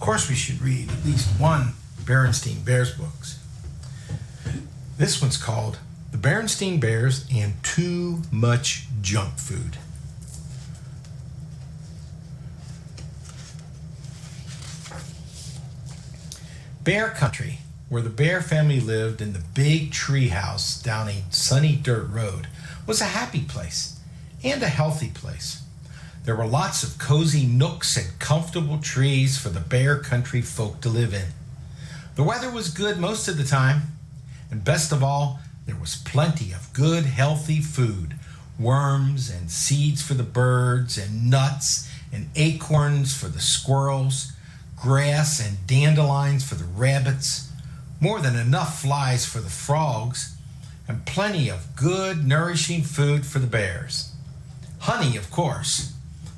course, we should read at least one Berenstain Bears books. This one's called The Berenstain Bears and Too Much Junk Food. Bear Country, where the Bear family lived in the big tree house down a sunny dirt road, was a happy place and a healthy place. There were lots of cozy nooks and comfortable trees for the Bear Country folk to live in. The weather was good most of the time, and best of all, there was plenty of good, healthy food, worms and seeds for the birds, and nuts and acorns for the squirrels, grass and dandelions for the rabbits, more than enough flies for the frogs, and plenty of good, nourishing food for the bears. Honey, of course,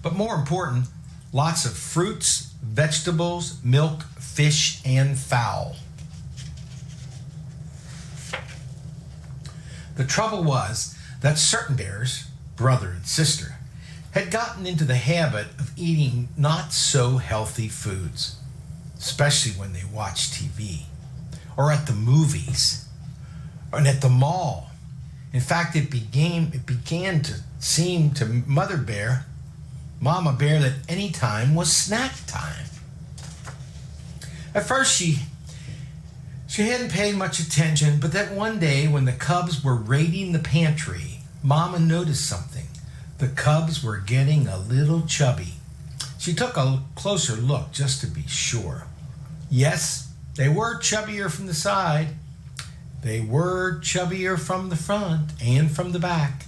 but more important, lots of fruits, vegetables, milk, fish, and fowl. The trouble was that certain bears, brother and sister, had gotten into the habit of eating not so healthy foods, especially when they watched TV, or at the movies, and at the mall. In fact, it began to seem to Mother Bear, Mama Bear, that any time was snack time. At first, she hadn't paid much attention, but that one day when the cubs were raiding the pantry, Mama noticed something. The cubs were getting a little chubby. She took a closer look just to be sure. Yes, they were chubbier from the side. They were chubbier from the front and from the back.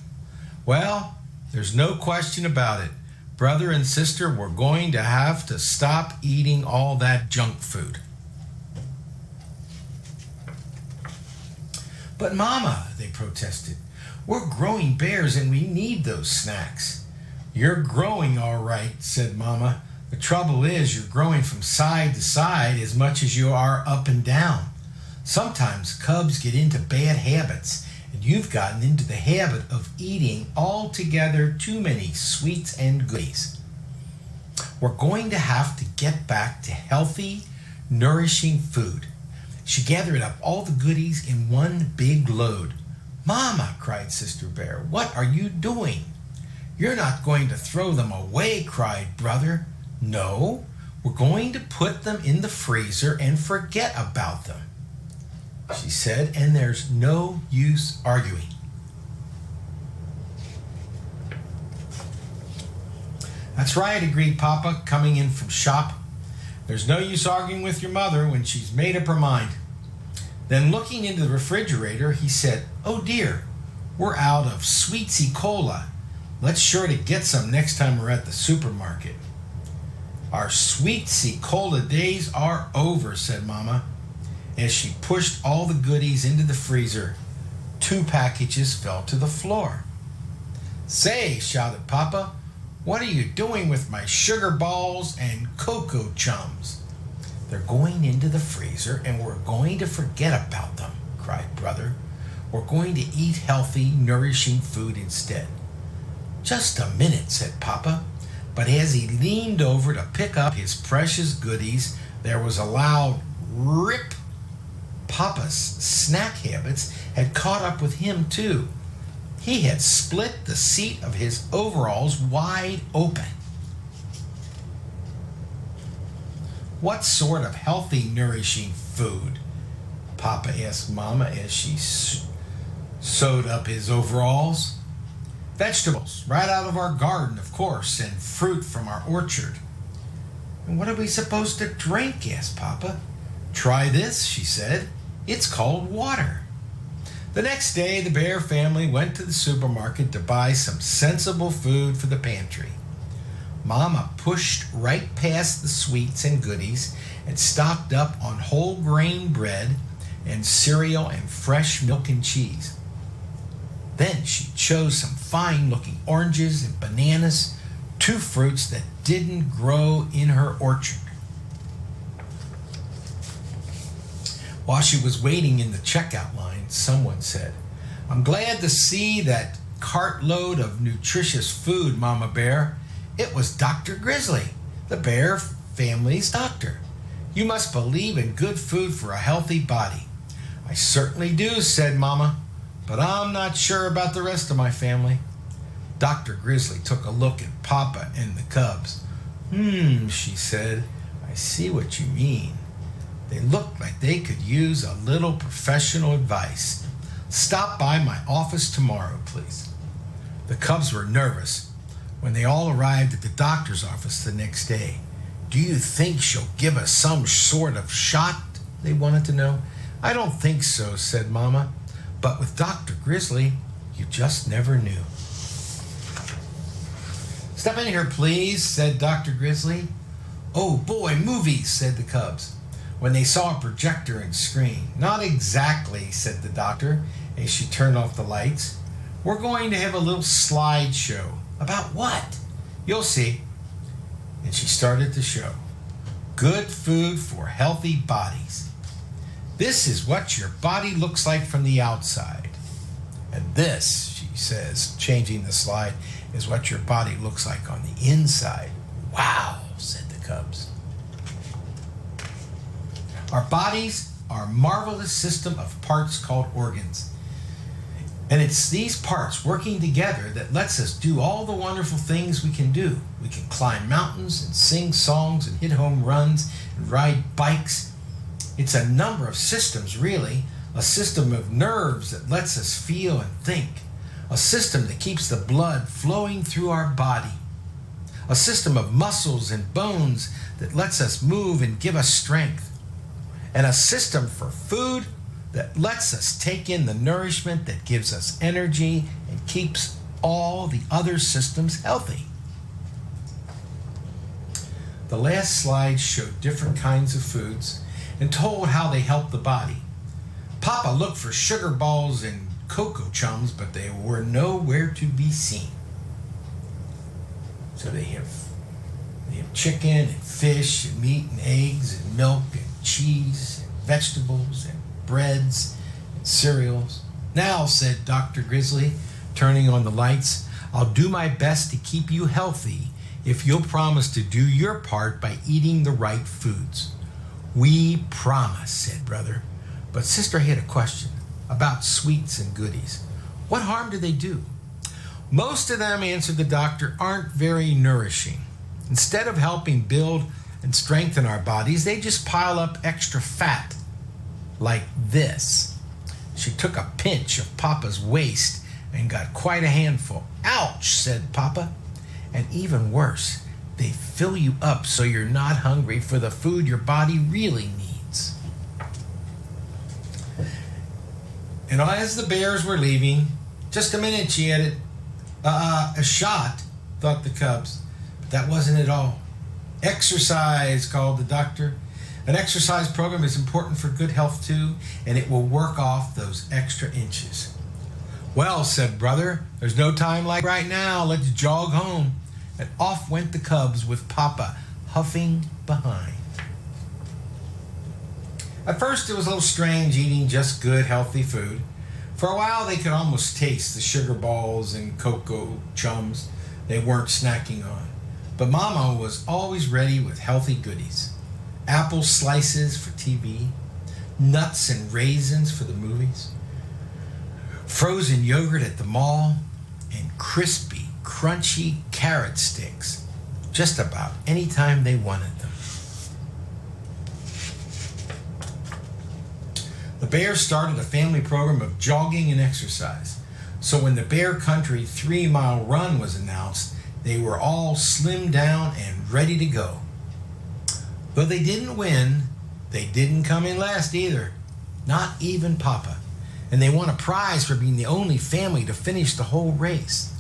Well, there's no question about it. Brother and sister were going to have to stop eating all that junk food. But Mama, they protested, we're growing bears and we need those snacks. You're growing all right, said Mama. The trouble is you're growing from side to side as much as you are up and down. Sometimes cubs get into bad habits, and you've gotten into the habit of eating altogether too many sweets and goodies. We're going to have to get back to healthy, nourishing food. She gathered up all the goodies in one big load. Mama, cried Sister Bear, what are you doing? You're not going to throw them away, cried Brother. No, we're going to put them in the freezer and forget about them, she said, and there's no use arguing. That's right, agreed Papa, coming in from shop. There's no use arguing with your mother when she's made up her mind. Then looking into the refrigerator, he said, oh dear, we're out of Sweetsy Cola. Let's sure to get some next time we're at the supermarket. Our Sweetsy Cola days are over, said Mama, as she pushed all the goodies into the freezer. 2 packages fell to the floor. Say, shouted Papa, what are you doing with my sugar balls and cocoa chums? They're going into the freezer and we're going to forget about them, cried Brother. We're going to eat healthy, nourishing food instead. Just a minute, said Papa, but as he leaned over to pick up his precious goodies, there was a loud rip. Papa's snack habits had caught up with him too. He had split the seat of his overalls wide open. What sort of healthy, nourishing food? Papa asked Mama as she sewed up his overalls. Vegetables, right out of our garden, of course, and fruit from our orchard. And what are we supposed to drink? Asked Papa. Try this, she said. It's called water. The next day, the Bear family went to the supermarket to buy some sensible food for the pantry. Mama pushed right past the sweets and goodies and stocked up on whole grain bread and cereal and fresh milk and cheese. Then she chose some fine-looking oranges and bananas, 2 fruits that didn't grow in her orchard. While she was waiting in the checkout line, someone said, I'm glad to see that cartload of nutritious food, Mama Bear. It was Dr. Grizzly, the Bear family's doctor. You must believe in good food for a healthy body." "I certainly do," said Mama, "but I'm not sure about the rest of my family." Dr. Grizzly took a look at Papa and the cubs. She said, "I see what you mean. They look like they could use a little professional advice. Stop by my office tomorrow, please." The cubs were nervous when they all arrived at the doctor's office the next day. "Do you think she'll give us some sort of shot?" they wanted to know. "I don't think so," said Mama. "But with Dr. Grizzly, you just never knew." "Step in here, please," said Dr. Grizzly. "Oh boy, movies," said the cubs when they saw a projector and screen. "Not exactly," said the doctor as she turned off the lights. "We're going to have a little slideshow." "About what?" "You'll see." And she started to show. Good food for healthy bodies. This is what your body looks like from the outside. And this, she says, changing the slide, is what your body looks like on the inside. "Wow," said the cubs. Our bodies are a marvelous system of parts called organs. And it's these parts working together that lets us do all the wonderful things we can do. We can climb mountains and sing songs and hit home runs and ride bikes. It's a number of systems, really. A system of nerves that lets us feel and think. A system that keeps the blood flowing through our body. A system of muscles and bones that lets us move and give us strength. And a system for food that lets us take in the nourishment that gives us energy and keeps all the other systems healthy. The last slide showed different kinds of foods and told how they help the body. Papa looked for sugar balls and cocoa chums, but they were nowhere to be seen. So they have chicken and fish and meat and eggs and milk and cheese and vegetables and breads and cereals. "Now," said Dr. Grizzly, turning on the lights, "I'll do my best to keep you healthy if you'll promise to do your part by eating the right foods." "We promise," said Brother. But Sister had a question about sweets and goodies. "What harm do they do?" "Most of them," answered the doctor, "aren't very nourishing. Instead of helping build and strengthen our bodies, they just pile up extra fat. Like this." She took a pinch of Papa's waist and got quite a handful. "Ouch," said Papa. "And even worse, they fill you up so you're not hungry for the food your body really needs." And as the bears were leaving, "Just a minute," she added. A shot," thought the cubs. But that wasn't it all. "Exercise," called the doctor. "An exercise program is important for good health too, and it will work off those extra inches." "Well," said Brother, "there's no time like right now. Let's jog home." And off went the cubs with Papa huffing behind. At first it was a little strange eating just good, healthy food. For a while they could almost taste the sugar balls and cocoa chums they weren't snacking on. But Mama was always ready with healthy goodies. Apple slices for TV, nuts and raisins for the movies, frozen yogurt at the mall, and crispy, crunchy carrot sticks just about any time they wanted them. The Bears started a family program of jogging and exercise. So when the Bear Country 3-mile run was announced, they were all slimmed down and ready to go. Though they didn't win, they didn't come in last either. Not even Papa. And they won a prize for being the only family to finish the whole race.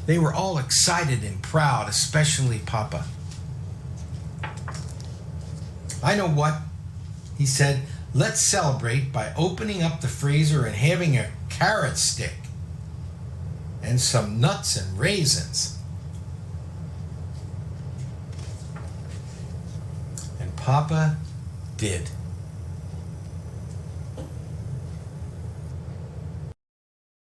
They were all excited and proud, especially Papa. "I know what," he said. "Let's celebrate by opening up the freezer and having a carrot stick and some nuts and raisins." And Papa did.